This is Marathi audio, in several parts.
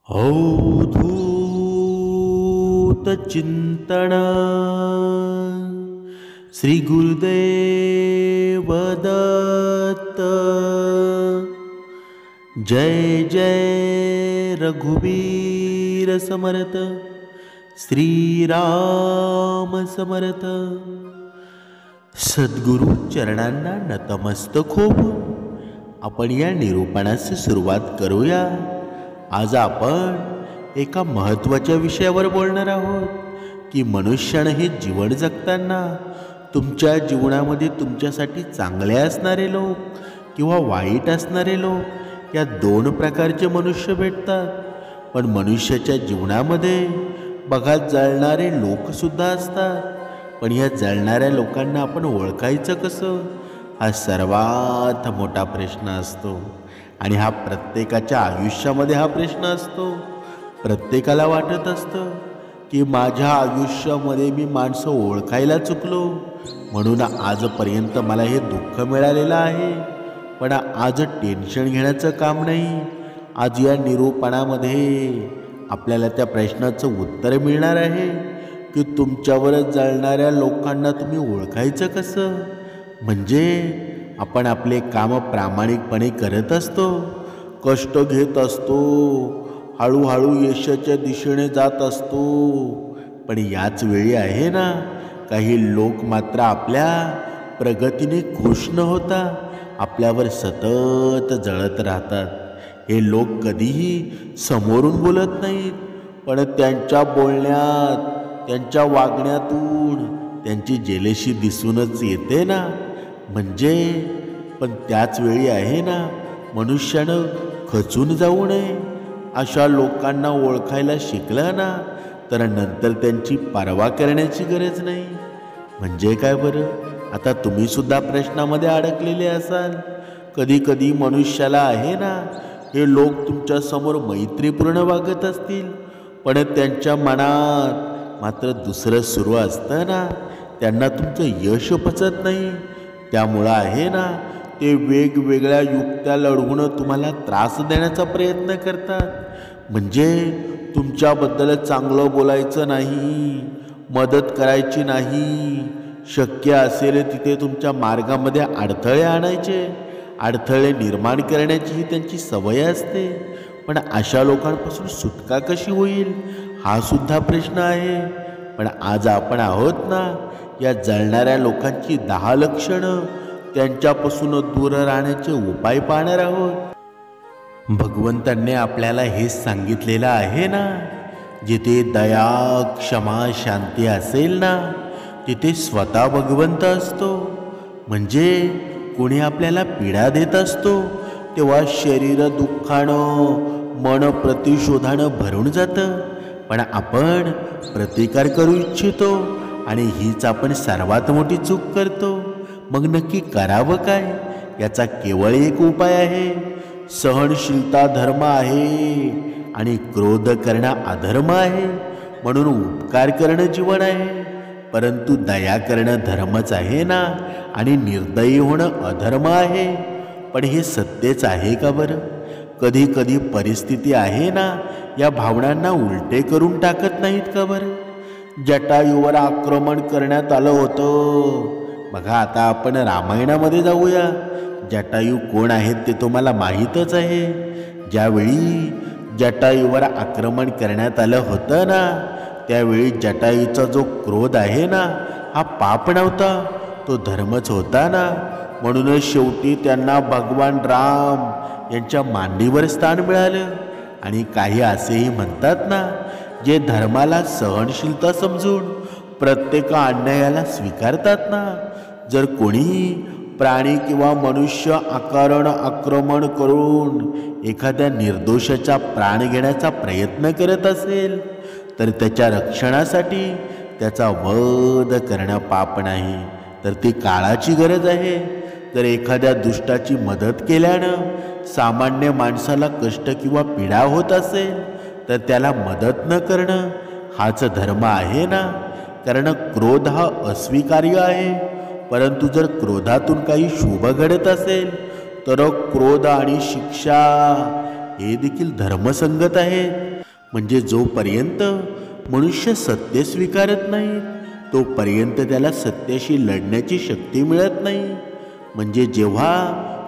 अवधूत चिंतन श्री गुरुदेव दत्त। जय जय रघुवीर समर्थ, श्री राम समर्थ। सद्गुरु चरणांना नतमस्तक होऊन आपण या निरूपणास सुरुवात करूया। आज आपण एका महत्त्वाच्या विषयावर बोलणार आहोत की मनुष्याने हे जीवन जगताना तुमच्या जीवनामध्ये तुमच्यासाठी चांगले असणारे लोक किंवा वाईट असणारे लोक या दोन प्रकारचे मनुष्य भेटतात। पण मनुष्याच्या जीवनामध्ये बघा जळणारे लोकसुद्धा असतात। पण या जळणाऱ्या लोकांना आपण ओळखायचं कसं, हा सर्वात मोठा प्रश्न असतो। आणि हा प्रत्येकाच्या आयुष्यामध्ये हा प्रश्न असतो। प्रत्येकाला वाटत असतं की माझ्या आयुष्यामध्ये मी माणसं ओळखायला चुकलो, म्हणून आजपर्यंत मला हे दुःख मिळालेलं आहे। पण आज टेन्शन घेण्याचं काम नाही। आज या निरूपणामध्ये आपल्याला त्या प्रश्नाचं उत्तर मिळणार आहे की तुमच्यावर जळणाऱ्या लोकांना तुम्ही ओळखायचं कसं। म्हणजे आपण आपले काम प्रामाणिकपणे करत असतो, कष्ट घेत असतो, हळूहळू यशाच्या दिशेने जात असतो। पण याच वेळी आहे ना, काही लोक मात्र आपल्या प्रगतीने खुश न होता आपल्यावर सतत जळत राहतात। हे लोक कधीही समोरून बोलत नाहीत, पण त्यांच्या बोलण्यात, त्यांच्या वागण्यातून त्यांची जेलशी दिसूनच येते ना। म्हणजे पण त्याच वेळी आहे ना, मनुष्यानं खचून जाऊ नये। अशा लोकांना ओळखायला शिकलं ना, तर नंतर त्यांची पर्वा करण्याची गरज नाही। म्हणजे काय बरं, आता तुम्ही सुद्धा प्रश्नामध्ये अडकलेले असाल। कधी कधी मनुष्याला आहे ना, हे लोक तुमच्या समोर मैत्रीपूर्ण वागत असतील, पण त्यांच्या मनात मात्र दुसरं सुरू असतं ना। त्यांना तुमचं यश पचत नाही, त्यामुळं आहे ना, ते वेगवेगळ्या युक्त्या लढवून तुम्हाला त्रास देण्याचा प्रयत्न करतात। म्हणजे तुमच्याबद्दल चांगलं बोलायचं नाही, मदत करायची नाही, शक्य असेल तिथे तुमच्या मार्गामध्ये अडथळे आणायचे, अडथळे निर्माण करण्याची ही त्यांची सवय असते। पण अशा लोकांपासून सुटका कशी होईल, हा सुद्धा प्रश्न आहे। पण आज आपण आहोत ना, या जळणाऱ्या लोकांची 10 लक्षणं, त्यांच्यापासून दूर राहण्याचे उपाय पाहणार आहोत। भगवंतांनी आपल्याला हेच सांगितलेलं आहे ना, जिथे दया, क्षमा, शांती असेल ना, तिथे स्वतः भगवंत असतो। म्हणजे कोणी आपल्याला पीडा देत असतो तेव्हा शरीर दुःखानं, मन प्रतिशोधानं भरून जातं, पण आपण प्रतिकार करू इच्छितो आणि हीच आपण सर्वात मोठी चूक करतो। मग नक्की करावं काय, याचा केवळ एक उपाय आहे। सहनशीलता धर्म आहे आणि क्रोध करणं अधर्म आहे, म्हणून उपकार करणं जीवन आहे। परंतु दया करणं धर्मच आहे ना, आणि निर्दयी होणं अधर्म आहे। पण हे सत्यच आहे का बरं? कधी कधी परिस्थिती आहे ना, या भावनांना उलटे करून टाकत नाहीत का बरं? जटायूवर आक्रमण करण्यात आलं होतं बघा। आता आपण रामायणामध्ये जाऊया। जटायू कोण आहेत ते तुम्हाला माहीतच आहे। ज्यावेळी जटायूवर आक्रमण करण्यात आलं होतं ना, त्यावेळी जटायूचा जो क्रोध आहे ना, हा पाप नव्हता, तो धर्मच होता ना। म्हणूनच शेवटी त्यांना भगवान राम यांच्या मांडीवर स्थान मिळालं। आणि काही असेही म्हणतात ना, जे धर्माला सहनशीलता समजून प्रत्येक अन्यायाला स्वीकारतात ना, जर कोणी प्राणी किंवा मनुष्य अकारण आक्रमण करून एखाद्या निर्दोषाचा प्राण घेण्याचा प्रयत्न करत असेल, तर त्याच्या रक्षणासाठी त्याचा वध करणं पाप नाही, तर ती काळाची गरज आहे। जर एखाद्या दुष्टाची मदत केल्यानं सामान्य माणसाला कष्ट किंवा पीडा होत असेल, तर त्याला मदत न करणं हाच धर्म आहे ना। कारण क्रोध हा अस्वीकार्य आहे, परंतु जर क्रोधातून काही शुभ घडत असेल, तर क्रोध आणि शिक्षा हे देखील धर्मसंगत आहेत। म्हणजे जोपर्यंत मनुष्य सत्य स्वीकारत नाही तोपर्यंत त्याला सत्याशी लढण्याची शक्ती मिळत नाही. म्हणजे जेव्हा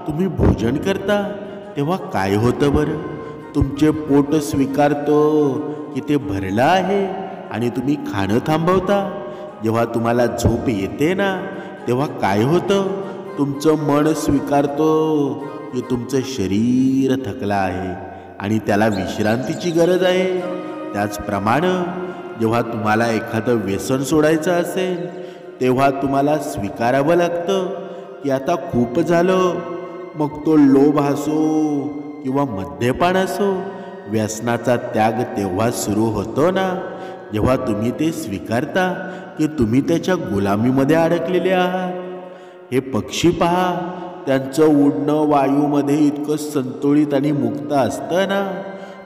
तुम्ही भोजन करता तेव्हा काय होतं बरं? तुमचे पोट स्वीकारतो की ते भरलं आहे आणि तुम्ही खाणं थांबवता. जेव्हा तुम्हाला झोप येते ना तेव्हा काय होतं? तुमचं मन स्वीकारतो की तुमचं शरीर थकलं आहे आणि त्याला विश्रांतीची गरज आहे. त्याचप्रमाणे जेव्हा तुम्हाला एखादं व्यसन सोडायचं असेल तेव्हा तुम्हाला स्वीकारावं लागतं की आता खूप झालं. मग तो लोभ असो किंवा मद्यपान असो, व्यसनाचा त्याग तेव्हा सुरू होतो ना जेव्हा तुम्ही ते स्वीकारता की तुम्ही त्याच्या गुलामीमध्ये अडकलेले आहात. हे पक्षी पहा, त्यांचं उडणं वायूमध्ये इतकं संतुलित आणि मुक्त असतं ना.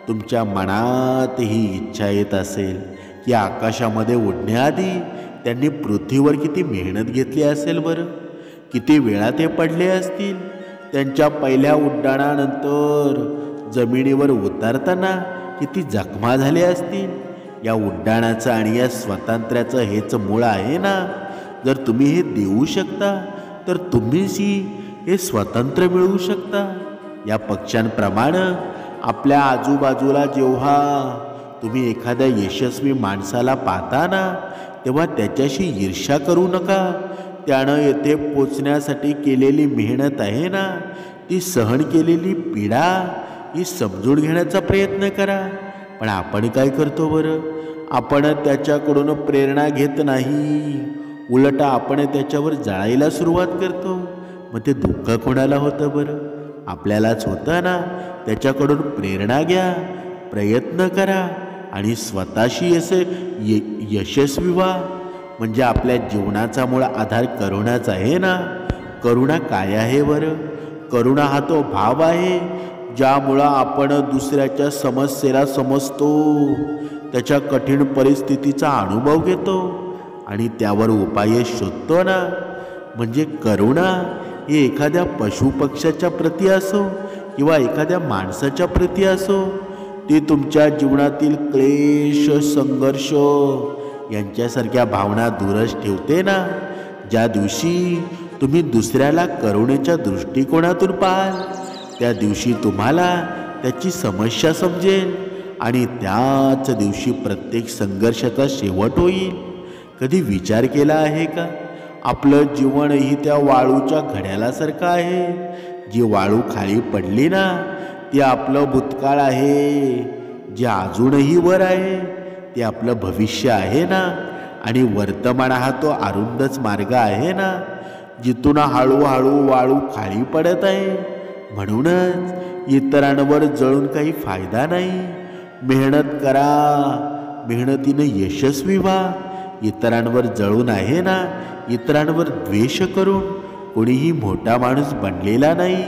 तुमच्या मनात ही इच्छा येत असेल की आकाशामध्ये उडण्याआधी त्यांनी पृथ्वीवर किती मेहनत घेतली असेल बरं. किती वेळा ते पडले असतील. त्यांच्या पहिल्या उड्डाणानंतर जमिनीवर उतरताना किती जखमा झाल्या असतील. या उड्डाणाचं आणि या स्वातंत्र्याचं हेच मूळ आहे ना. जर तुम्ही हे देऊ शकता तर तुम्हीही हे स्वातंत्र्य मिळवू शकता. या पक्ष्यांप्रमाणे आपल्या आजूबाजूला जेव्हा तुम्ही एखाद्या यशस्वी माणसाला पाहता ना तेव्हा त्याच्याशी ईर्ष्या करू नका. त्यानं येथे पोचण्यासाठी केलेली मेहनत आहे ना, ती सहन केलेली पीडा ही समजून घेण्याचा प्रयत्न करा. पण आपण काय करतो बरं? आपण त्याच्याकडून प्रेरणा घेत नाही, उलट आपण त्याच्यावर जळायला सुरुवात करतो. मग ते दुःख कोणाला होतं बरं? आपल्यालाच होतं ना. त्याच्याकडून प्रेरणा घ्या, प्रयत्न करा आणि स्वतःशी असे यशस्वी व्हा. म्हणजे आपल्या जीवनाचा मूळ आधार करुणाच आहे ना. करुणा काय आहे बरं? करुणा हा तो भाव आहे ज्यामुळं आपण दुसऱ्याच्या समस्येला समजतो, त्याच्या कठीण परिस्थितीचा अनुभव घेतो आणि त्यावर उपाय शोधतो ना. म्हणजे करुणा ही एखाद्या पशुपक्ष्याच्या प्रती असो किंवा एखाद्या माणसाच्या प्रती असो, ती तुमच्या जीवनातील क्लेश, संघर्ष यांच्यासारख्या भावना दूरच ठेवते ना. ज्या दिवशी तुम्ही दुसऱ्याला करुणेच्या दृष्टिकोनातून पाहाल त्या दिवशी तुम्हाला त्याची समस्या समजेल आणि त्याच दिवशी प्रत्येक संघर्षाचा शेवट होईल. कधी विचार केला आहे का? आपलं जीवनही त्या वाळूच्या घड्याळासारखं आहे. जी वाळू खाली पडली ना ती आपलं भूतकाळ आहे. जे अजूनही वर आहे ते आपलं भविष्य आहे ना. आणि वर्तमान हा तो अरुंदच मार्ग आहे ना जिथून हळूहळू वाळू खाली पडत आहे. म्हणूनच इतरांवर जळून काही फायदा नाही. मेहनत करा, मेहनतीनं यशस्वी व्हा. इतरांवर जळून आहे ना, इतरांवर द्वेष करून कोणीही मोठा माणूस बनलेला नाही.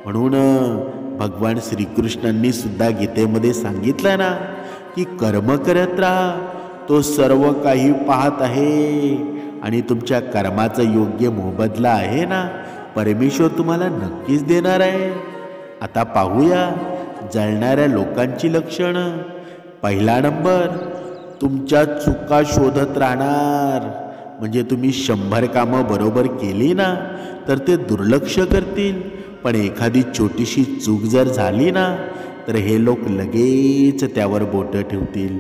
म्हणून भगवान श्रीकृष्णांनी सुद्धा गीतेमध्ये सांगितलं ना की कर्म करत राहा, तो सर्व काही पाहत आहे आणि तुमच्या कर्माचा योग्य मोबदला आहे ना परमेश्वर तुम्हाला नक्कीच देणार आहे. आता पाहूया जळणाऱ्या लोकांची लक्षणं. पहिला नंबर, तुमच्या चुका शोधत राहणार. म्हणजे तुम्ही 100 कामं बरोबर केली ना तर ते दुर्लक्ष करतील. पण एखादी छोटीशी चूक जर झाली ना तर हे लोक लगेच त्यावर बोटं ठेवतील.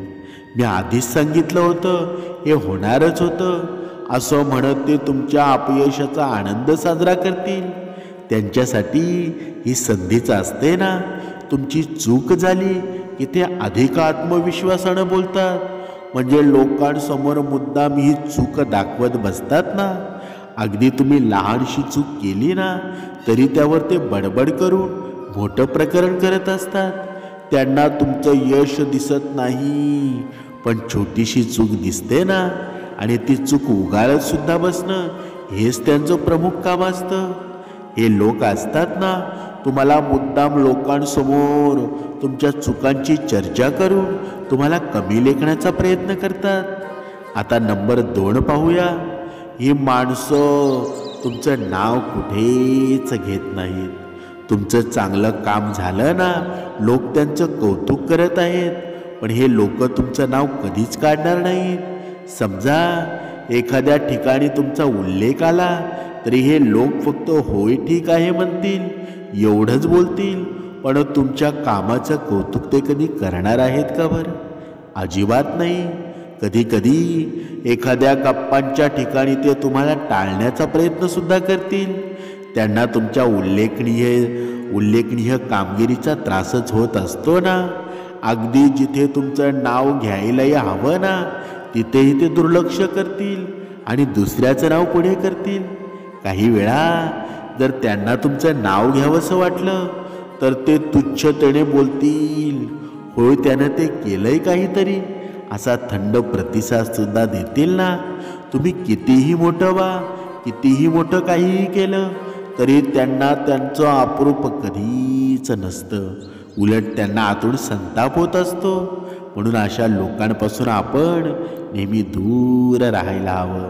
मी आधीच सांगितलं होतं हे होणारच होतं असं म्हणत ते तुमच्या अपयशाचा आनंद साजरा करतील. त्यांच्यासाठी ही संधीच असते ना. तुमची चूक झाली की ते अधिक आत्मविश्वासानं बोलतात. म्हणजे लोकांसमोर मुद्दाम ही चूक दाखवत बसतात ना. अगदी तुम्ही लहानशी चूक केली ना तरी त्यावर ते बडबड करून मोठं प्रकरण करत असतात. त्यांना तुमचं यश दिसत नाही, पण छोटीशी चूक दिसते ना आणि ती चूक उगाळत सुद्धा बसणं हेच त्यांचं प्रमुख काम असतं. हे लोक असतात ना तुम्हाला मुद्दाम लोकांसमोर तुमच्या चुकांची चर्चा करून तुम्हाला कमी लेखण्याचा प्रयत्न करतात. आता नंबर 2 पाहूया. ही माणसं तुमचं नाव कुठेच घेत नाहीत. तुमचं चांगलं काम झालं ना लोक त्यांचं कौतुक करत आहेत, पण हे लोक तुमचं नाव कधीच काढणार नाहीत. समजा एखाद्या ठिकाणी तुमचा उल्लेख आला तरी हे लोक फक्त होय ठीक आहे म्हणतील, एवढंच बोलतील. पण तुमच्या कामाचं कौतुक ते कधी करणार आहेत का बरं? अजिबात नाही. कधी कधी एखाद्या गप्पांच्या ठिकाणी ते तुम्हाला टाळण्याचा प्रयत्न सुद्धा करतील. त्यांना तुमच्या उल्लेखनीय कामगिरीचा त्रासच होत असतो ना. अगदी जिथे तुमचं नाव घ्यायलाही हवं ना, तिथेही ते दुर्लक्ष करतील आणि दुसऱ्याचं नाव पुढे करतील. काही वेळा जर त्यांना तुमचं नाव घ्यावंसं वाटलं तर ते तुच्छतेने बोलतील, होय त्यानं ते केलंय काहीतरी, असा थंड प्रतिसाद सुद्धा देतील ना. तुम्ही कितीही मोठं व्हा, कितीही मोठं काहीही केलं तरी त्यांना त्यांचं अप्रूप कधीच नसतं. उलट त्यांना आतून संताप होत असतो. म्हणून अशा लोकांपासून आपण नेहमी दूर राहायला हवं.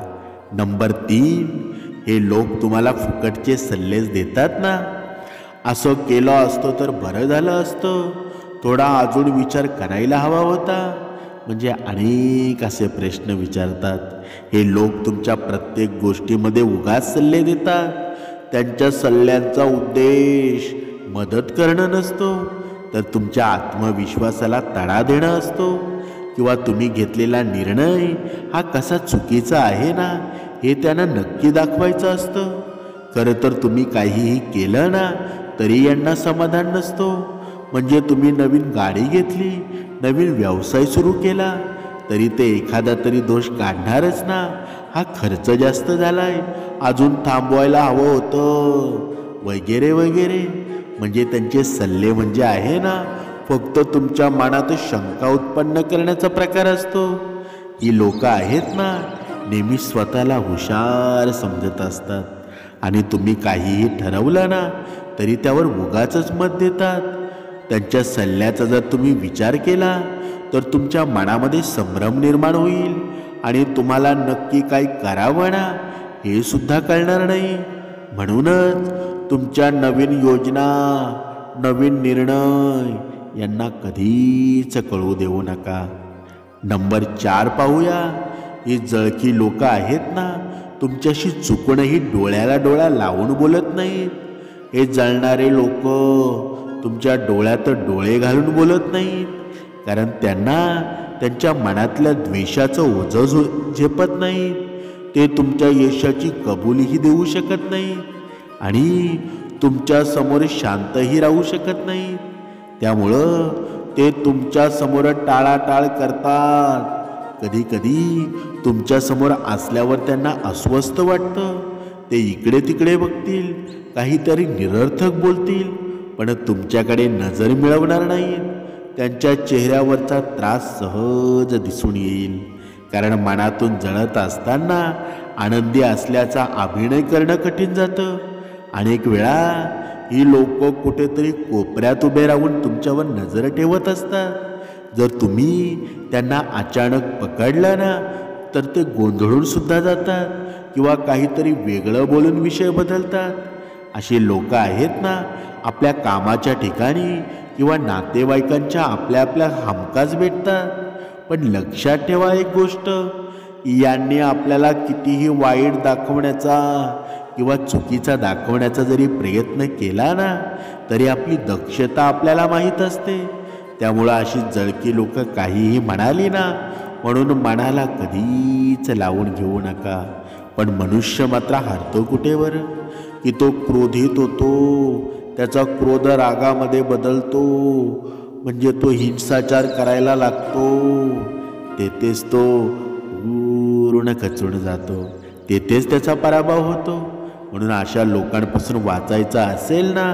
नंबर 3, हे लोक तुम्हाला फुकटचे सल्लेच देतात ना. असं केलं असतं तर बरं झालं असतं, थोडा अजून विचार करायला हवा होता, म्हणजे अनेक असे प्रश्न विचारतात. हे लोक तुमच्या प्रत्येक गोष्टीमध्ये उगाच सल्ले देतात. त्यांच्या सल्ल्यांचा उद्देश मदत करणं नसतो, तर तुमच्या आत्मविश्वासाला तडा देणं असतो, किंवा तुम्ही घेतलेला निर्णय हा कसा चुकीचा आहे ना हे त्यांना नक्की दाखवायचं असतं. खरं तर तुम्ही काहीही केलं ना तरी यांना समाधान नसतो. म्हणजे तुम्ही नवीन गाडी घेतली, नवीन व्यवसाय सुरू केला तरी ते एखादा तरी दोष काढणारच ना. हा खर्च जास्त झालाय, अजून थांबवायला हवं होतं, वगैरे वगैरे. म्हणजे त्यांचे सल्ले म्हणजे आहे ना फक्त तुमच्या मनात शंका उत्पन्न करण्याचा प्रकार असतो. ही लोक आहेत ना नेहमी स्वतःला हुशार समजत असतात आणि तुम्ही काहीही ठरवलं ना तरी त्यावर उगाचच मत देतात. त्यांच्या सल्ल्याचा जर तुम्ही विचार केला तर तुमच्या मनामध्ये संभ्रम निर्माण होईल आणि तुम्हाला नक्की काय करावं ना हे सुद्धा कळणार नाही. म्हणूनच तुमच्या नवीन योजना, नवीन निर्णय यांना कधीच कळू देऊ नका. नंबर 4 पाहूया. ही जळकी लोक आहेत ना तुमच्याशी चुकूनही डोळ्याला डोळा लावून बोलत नाहीत. हे जळणारे लोक तुमच्या डोळ्यात डोळे घालून बोलत नाहीत, कारण त्यांना त्यांच्या मनातल्या द्वेषाचं ओझं झेपत नाहीत. ते तुमच्या यशाची कबुलीही देऊ शकत नाहीत आणि तुमच्या समोर शांतही राहू शकत नाहीत. त्यामुळं ते तुमच्या समोर टाळाटाळ करतात. कधी कधी तुमच्या समोर असल्यावर त्यांना अस्वस्थ वाटतं. ते इकडे तिकडे बघतील, काहीतरी निरर्थक बोलतील, पण तुमच्याकडे नजर मिळवणार नाहीत. त्यांच्या चेहऱ्यावरचा त्रास सहज दिसून येईल, कारण मनातून जळत असताना आनंदी असल्याचा अभिनय करणं कठीण जातं. अनेक वेळा ही लोक कुठेतरी कोपऱ्यात उभे राहून तुमच्यावर नजर ठेवत असतात. जर तुम्ही त्यांना अचानक पकडलं ना तर ते गोंधळून सुद्धा जातात किंवा काहीतरी वेगळं बोलून विषय बदलतात. अशी लोक आहेत ना आपल्या कामाच्या ठिकाणी किंवा नातेवाईकांच्या आपल्या हमखास भेटतात. पण लक्षात ठेवा एक गोष्ट, यांनी आपल्याला कितीही वाईट दाखवण्याचा किंवा चुकीचा दाखवण्याचा जरी प्रयत्न केला ना तरी आपली दक्षता आपल्याला माहीत असते. त्यामुळं अशी जळकी लोक काहीही म्हणाली ना म्हणून मनाला कधीच लावून घेऊ नका. पण मनुष्य मात्र हारतो कुठे बरं, की तो क्रोधित होतो, त्याचा क्रोध रागामध्ये बदलतो, म्हणजे तो हिंसाचार करायला लागतो. तेथेच तो पूर्ण खचून जातो, तेथेच त्याचा पराभव होतो. म्हणून अशा लोकांपासून वाचायचं असेल ना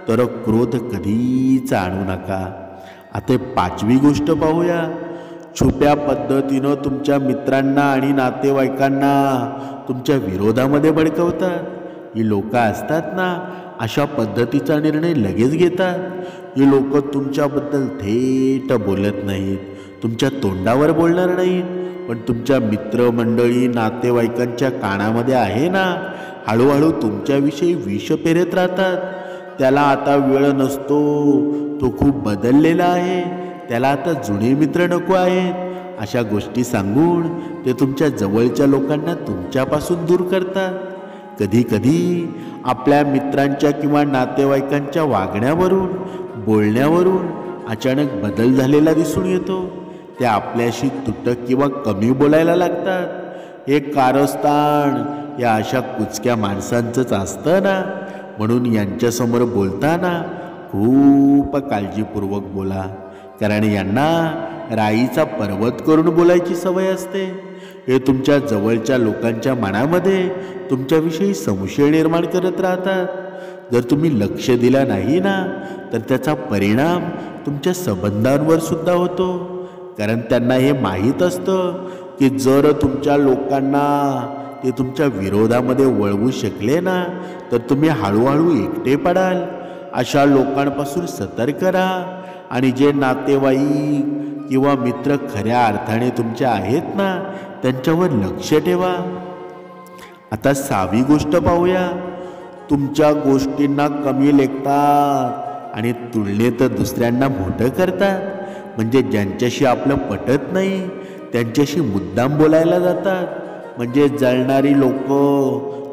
तर क्रोध कधीच आणू नका. आता 5वी गोष्ट पाहूया. छुप्या पद्धतीनं तुमच्या मित्रांना आणि नातेवाईकांना तुमच्या विरोधामध्ये भडकवतात. ही लोक असतात ना अशा पद्धतीचा निर्णय लगेच घेतात. ही लोक तुमच्याबद्दल थेट बोलत नाहीत, तुमच्या तोंडावर बोलणार नाहीत, पण तुमच्या मित्रमंडळी नातेवाईकांच्या कानामध्ये आहे ना हळूहळू तुमच्याविषयी विष पेरत राहतात. त्याला आता वेळ नसतो, तो खूप बदललेला आहे, त्याला आता जुने मित्र नको आहेत अशा गोष्टी सांगून ते तुमच्या जवळच्या लोकांना तुमच्यापासून दूर करतात. कधी कधी आपल्या मित्रांच्या किंवा नातेवाईकांच्या वागण्यावरून बोलण्यावरून अचानक बदल झालेला दिसून येतो. ते आपल्याशी तुटक किंवा कमी बोलायला लागतात. हे कारस्थान या अशा कुचक्या माणसांचंच असतं ना. म्हणून यांच्यासमोर बोलताना खूप काळजीपूर्वक बोला, कारण यांना राईचा पर्वत करून बोलायची सवय असते. हे तुमच्या जवळच्या लोकांच्या मनामध्ये तुमच्याविषयी संशय निर्माण करत राहतात. जर तुम्ही लक्ष दिला नाही ना तर त्याचा परिणाम तुमच्या संबंधांवर सुद्धा होतो. कारण त्यांना हे माहीत असतं की जर तुमच्या लोकांना ते तुमच्या विरोधामध्ये वळवू शकले ना तर तुम्ही हळूहळू एकटे पडाल. अशा लोकांपासून सतर्क राहा आणि जे नातेवाईक किंवा मित्र खऱ्या अर्थाने तुमचे आहेत ना त्यांच्यावर लक्ष ठेवा. आता 6वी गोष्ट पाहूया. तुमच्या गोष्टींना कमी लेखतात आणि तुलनेत दुसऱ्यांना मोठं करतात. म्हणजे ज्यांच्याशी आपलं पटत नाही त्यांच्याशी मुद्दाम बोलायला जातात. म्हणजे जळणारी लोक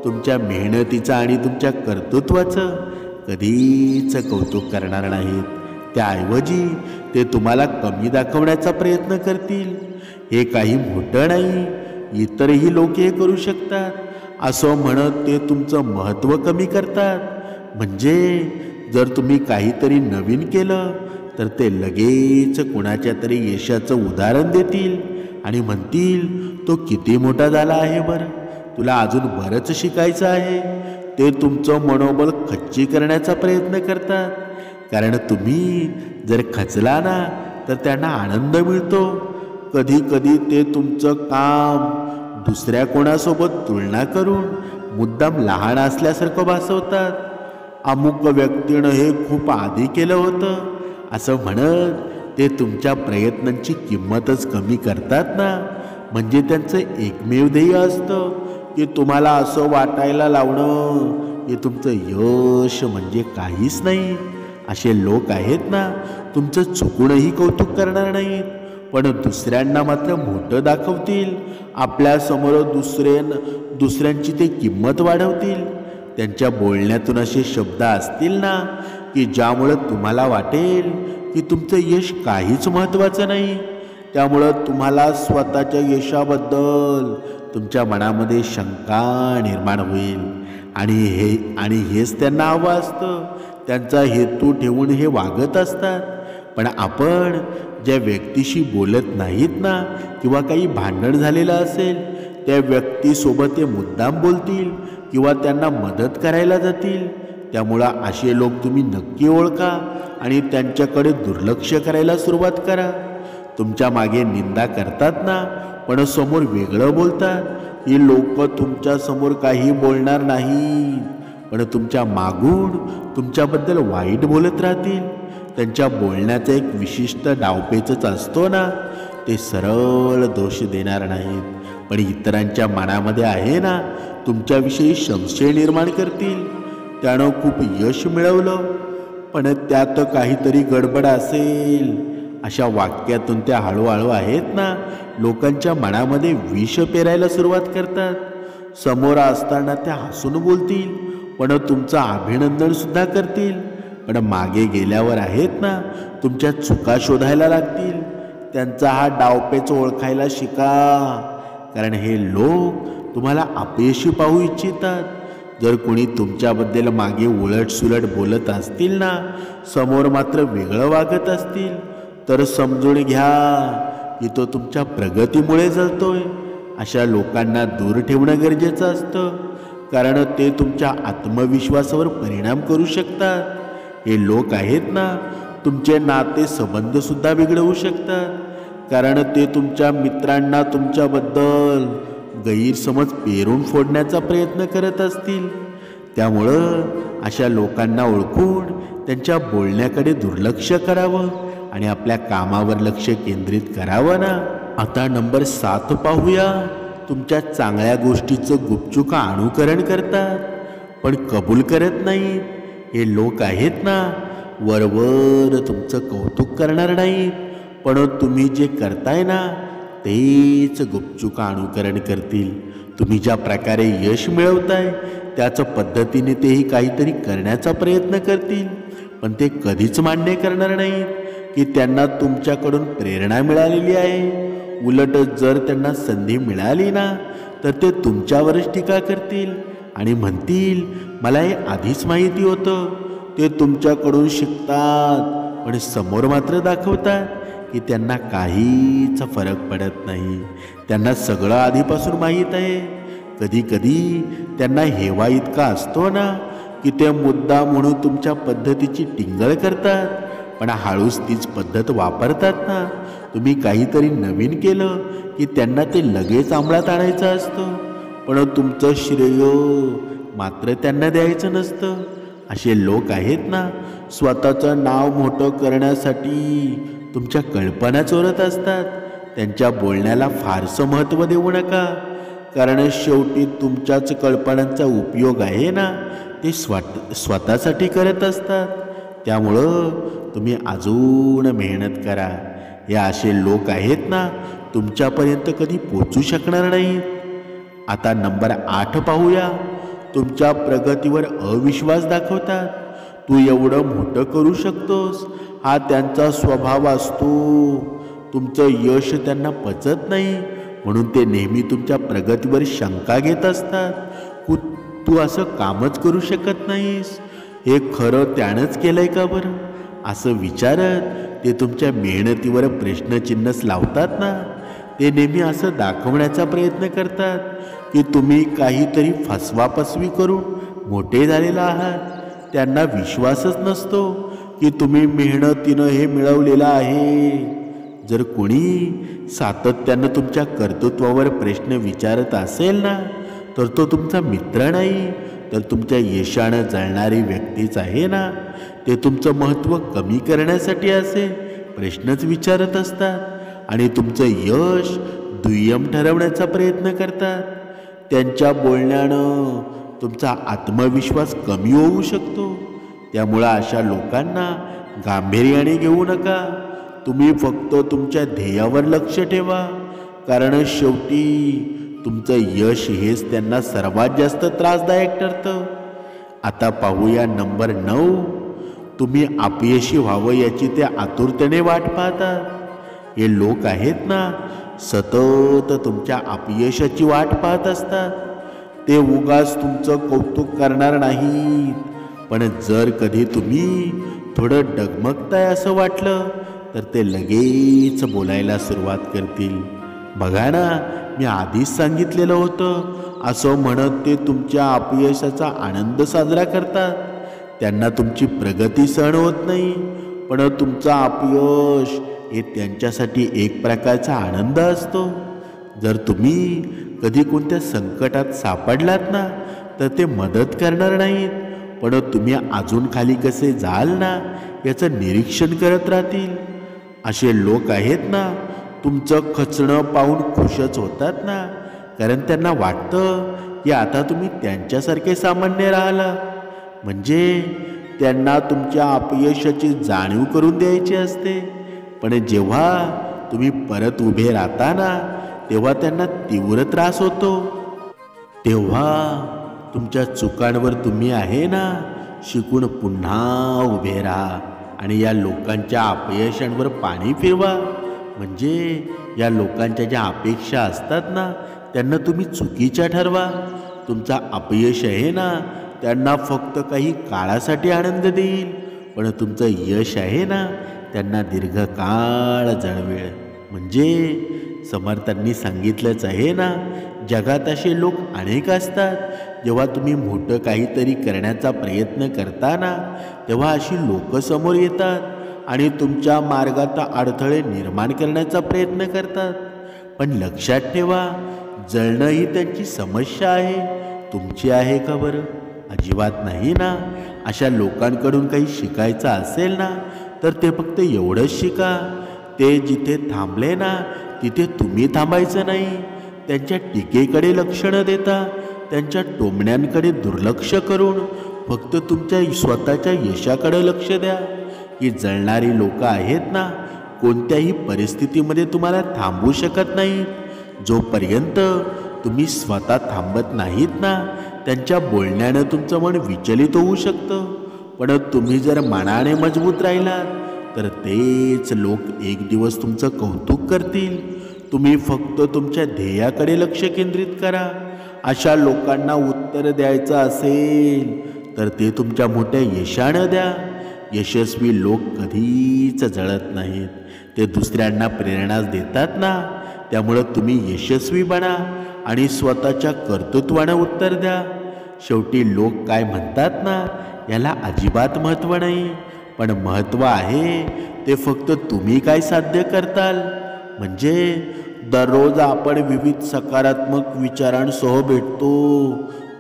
तुमच्या मेहनतीचं आणि तुमच्या कर्तृत्वाचं कधीच कौतुक करणार नाहीत. त्याऐवजी ते तुम्हाला कमी दाखवण्याचा प्रयत्न करतील. हे काही मोठं नाही, इतरही लोक हे करू शकतात असं म्हणत ते तुमचं महत्त्व कमी करतात. म्हणजे जर तुम्ही काहीतरी नवीन केलं तर ते लगेच कुणाच्या तरी यशाचं उदाहरण देतील आणि म्हणतील तो किती मोठा झाला आहे बरं, तुला अजून बरंच शिकायचं आहे. ते तुमचं मनोबल खच्ची करण्याचा प्रयत्न करतात. कारण तुम्ही जर खचला ना तर त्यांना आनंद मिळतो. कधी कधी ते तुमचं काम दुसऱ्या कोणासोबत तुलना करून मुद्दाम लहान असल्यासारखं भासवतात. अमुक व्यक्तीनं हे खूप आधी केलं होतं असं म्हणत ते तुमच्या प्रयत्नांची किंमतच कमी करतात ना. म्हणजे त्यांचं एकमेव ध्येय असतं की तुम्हाला असं वाटायला लावणं की तुमचं यश म्हणजे काहीच नाही. असे लोक आहेत ना तुमचं चुकूनही कौतुक करणार नाहीत, पण दुसऱ्यांना मात्र मोठं दाखवतील. आपल्यासमोर दुसऱ्यांची ते किंमत वाढवतील. त्यांच्या बोलण्यातून असे शब्द असतील ना की ज्यामुळं तुम्हाला वाटेल की तुमचं यश काहीच महत्त्वाचं नाही. त्यामुळं तुम्हाला स्वतःच्या यशाबद्दल तुमच्या मनामध्ये शंका निर्माण होईल आणि हेच त्यांना हवं असतं. त्यांचा हेतू ठेवून हे वागत असतात. पण आपण ज्या व्यक्तीशी बोलत नाहीत ना किंवा काही भांडण झालेलं असेल त्या व्यक्तीसोबत ते मुद्दाम बोलतील किंवा त्यांना मदत करायला जातील. त्यामुळं असे लोक तुम्ही नक्की ओळखा आणि त्यांच्याकडे दुर्लक्ष करायला सुरुवात करा. तुमच्या मागे निंदा करतात ना पण समोर वेगळं बोलतात. ही लोक तुमच्यासमोर काही बोलणार नाहीत पण तुमच्या मागून तुमच्याबद्दल वाईट बोलत राहतील. त्यांच्या बोलण्याचा एक विशिष्ट डावपेचच असतो ना, ते सरळ दोष देणार नाहीत पण इतरांच्या मनामध्ये आहे ना तुमच्याविषयी संशय निर्माण करतील. त्यानं खूप यश मिळवलं पण त्यात काहीतरी गडबड असेल अशा वाक्यातून त्या हळूहळू आहेत ना लोकांच्या मनामध्ये विष पेरायला सुरुवात करतात. समोर असताना त्या हसून बोलतील पण तुमचं अभिनंदन सुद्धा करतील, पण मागे गेल्यावर आहेत ना तुमच्या चुका शोधायला लागतील. त्यांचा हा डावपेच ओळखायला शिका, कारण हे लोक तुम्हाला अपयशी पाहू इच्छितात. जर कोणी तुमच्याबद्दल मागे उलटसुलट बोलत असतील ना समोर मात्र वेगळं वागत असतील तर समजून घ्या की तो तुमच्या प्रगतीमुळे जळतोय. अशा लोकांना दूर ठेवणं गरजेचं असतं, कारण ते तुमच्या आत्मविश्वासावर परिणाम करू शकतात. हे लोक आहेत ना तुमचे नाते संबंधसुद्धा बिघडवू शकतात, कारण ते तुमच्या मित्रांना तुमच्याबद्दल गैरसमज पेरून फोडण्याचा प्रयत्न करत असतील. त्यामुळं अशा लोकांना ओळखून त्यांच्या बोलण्याकडे दुर्लक्ष करावं आणि आपल्या कामावर लक्ष केंद्रित करावं ना. आता नंबर 7 पाहूया. तुमच्या चांगल्या गोष्टीचं गुपचूप अनुकरण करतात पण कबूल करत नाहीत. हे लोक आहेत ना वरवर तुमचं कौतुक करणार नाहीत पण तुम्ही जे करताय ना तेच गुपचूक अनुकरण करतील. तुम्ही ज्या प्रकारे यश मिळवताय त्याच पद्धतीने तेही काहीतरी करण्याचा प्रयत्न करतील. पण ते कधीच मान्य करणार नाहीत की त्यांना तुमच्याकडून प्रेरणा मिळालेली आहे. उलट जर त्यांना संधी मिळाली ना तर ते तुमच्यावरच टीका करतील आणि म्हणतील, मला हे आधीच माहिती होतं. ते तुमच्याकडून शिकतात पण समोर मात्र दाखवतात की त्यांना काहीच फरक पडत नाही. त्यांना सगळं आधीपासून माहीत आहे. कधी कधी त्यांना हेवा इतका असतो ना की ते मुद्दा म्हणून तुमच्या पद्धतीची टिंगल करतात, पण हळूच तीच पद्धत वापरतात ना. तुम्ही काहीतरी नवीन केलं की त्यांना ते लगेच अंमलात आणायचं असतं, पण तुमचं श्रेय मात्र त्यांना द्यायचं नसतं. असे लोक आहेत ना, स्वतःचं नाव मोठं करण्यासाठी तुमच्या कल्पना चोरत असतात. त्यांच्या बोलण्याला फारसं महत्त्व देऊ नका, कारण शेवटी तुमच्याच कल्पनांचा उपयोग आहे ना ते स्वतःसाठी करत असतात. त्यामुळं तुम्ही अजून मेहनत करा. हे असे लोक आहेत ना तुमच्यापर्यंत कधी पोचू शकणार नाहीत. आता नंबर 8 पाहूया. तुमच्या प्रगतीवर अविश्वास दाखवतात. तू एवढं मोठं करू शकतोस हा त्यांचा स्वभाव असतो. तुमचं यश त्यांना पचत नाही म्हणून ते नेहमी तुमच्या प्रगतीवर शंका घेत असतात. तू असं कामच करू शकत नाहीस, हे खरं त्यानंच केलंय का बरं, असं विचारत ते तुमच्या मेहनतीवर प्रश्नचिन्हच लावतात ना. ते नेहमी असं दाखवण्याचा प्रयत्न करतात की तुम्ही काहीतरी फसवाफसवी करून मोठे झालेला आहात. त्यांना विश्वासच नसतो की तुम्ही मेहनतीनं हे मिळवलेलं आहे. जर कोणी सातत्यानं तुमच्या कर्तृत्वावर प्रश्न विचारत असेल ना तर तो तुमचा मित्र नाही तर तुमच्या यशानं जळणारी व्यक्तीच आहे ना. ते तुमचं महत्त्व कमी करण्यासाठी असे प्रश्नच विचारत असतात आणि तुमचं यश दुय्यम ठरवण्याचा प्रयत्न करतात. त्यांच्या बोलण्यानं तुमचा आत्मविश्वास कमी होऊ शकतो. त्यामुळं अशा लोकांना गांभीर्याने घेऊ नका. तुम्ही फक्त तुमच्या ध्येयावर लक्ष ठेवा, कारण शेवटी तुमचं यश हेच त्यांना सर्वात जास्त त्रासदायक ठरतं. आता पाहूया नंबर 9. तुम्ही अपयशी व्हावं याची ते आतुरतेने वाट पाहतात. हे लोक आहेत ना सतत तुमच्या अपयशाची वाट पाहत असतात. ते उगाच तुमचं कौतुक करणार नाहीत, पण जर कधी तुम्ही थोडं डगमगताय असं वाटलं तर ते लगेच बोलायला सुरुवात करतील. बघा ना, मी आधीच सांगितलेलं होतं, असं म्हणत ते तुमच्या अपयशाचा आनंद साजरा करतात. त्यांना तुमची प्रगती सहन होत नाही, पण तुमचा अपयश हे त्यांच्यासाठी एक प्रकारचा आनंद असतो. जर तुम्ही कधी कोणत्या संकटात सापडलात ना तर ते मदत करणार नाहीत, पण तुम्ही अजून खाली कसे जाल ना याचं निरीक्षण करत राहतील. असे लोक आहेत ना तुमचं खचणं पाहून खुशच होतात ना, कारण त्यांना वाटतं की आता तुम्ही त्यांच्यासारखे सामान्य राहिला. म्हणजे त्यांना तुमच्या अपयशाची जाणीव करून द्यायची असते, पण जेव्हा तुम्ही परत उभे राहता ना तेव्हा त्यांना तीव्र त्रास होतो. तेव्हा तुमच्या चुकांवर तुम्ही आहे ना शिकून पुन्हा उभे राहा आणि या लोकांच्या अपयशांवर पाणी फिरवा. म्हणजे या लोकांच्या ज्या अपेक्षा असतात ना त्यांना तुम्ही चुकीच्या ठरवा. तुमचा अपयश आहे ना त्यांना फक्त काही काळासाठी आनंद देईल, पण तुमचं यश आहे ना त्यांना दीर्घकाळ जळवेल. म्हणजे समर्थांनी सांगितलंच आहे ना, जगात असे लोक अनेक असतात. जेव्हा तुम्ही मोठं काहीतरी करण्याचा प्रयत्न करता ना तेव्हा अशी लोक समोर येतात आणि तुमच्या मार्गात अडथळे निर्माण करण्याचा प्रयत्न करतात. पण लक्षात ठेवा, जळणं ही त्यांची समस्या आहे, तुमची आहे का बरं? अजिबात नाही ना. अशा लोकांकडून काही शिकायचं असेल ना तर ते फक्त एवढंच शिका, ते जिथे थांबले ना तिथे तुम्ही थांबायचं नाही. त्यांच्या टीकेकडे लक्ष न देता त्यांच्या टोमण्यांकडे दुर्लक्ष करून फक्त तुमच्या स्वतःच्या यशाकडे लक्ष द्या. ही जळणारी लोक आहेत ना कोणत्याही परिस्थितीमध्ये तुम्हाला थांबवू शकत नाहीत. जोपर्यंत तुम्ही स्वतः थांबत नाहीत ना, त्यांच्या बोलण्यानं तुमचं मन विचलित होऊ शकतं. पण तुम्ही जर मनाने मजबूत राहिलात तर तेच लोक एक दिवस तुमचं कौतुक करतील. तुम्ही फक्त तुमच्या ध्येयाकडे लक्ष केंद्रित करा. अशा लोकांना उत्तर द्यायचं असेल तर ते तुमच्या मोठ्या यशानं द्या. यशस्वी लोक कधीच जळत नाहीत, ते दुसऱ्यांना प्रेरणा देतात ना. त्यामुळं तुम्ही यशस्वी बना आणि स्वतःच्या कर्तृत्वानं उत्तर द्या. शेवटी लोक काय म्हणतात ना, याला अजिबात महत्त्व नाही. पण महत्त्व आहे ते फक्त तुम्ही काय साध्य करताल. म्हणजे दररोज आपण विविध सकारात्मक विचारांसह भेटतो.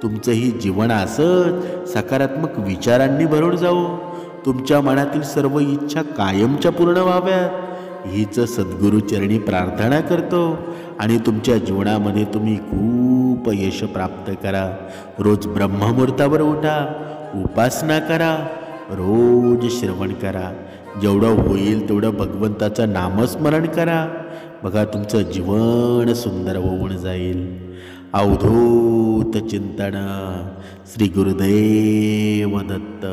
तुमचंही जीवन असंच सकारात्मक विचारांनी भरून जावो. तुमच्या मनातील सर्व इच्छा कायमच्या पूर्ण व्हाव्यात हीच सद्गुरूचरणी प्रार्थना करतो. आणि तुमच्या जीवनामध्ये तुम्ही खूप यश प्राप्त करा. रोज ब्रह्ममुहूर्तावर उठा, उपासना करा, रोज श्रवण करा. जेवढं होईल तेवढं भगवंताचं नामस्मरण करा. बघा तुमचं जीवन सुंदर होऊन जाईल. अवधूत चिंतन. श्री गुरुदेव दत्त.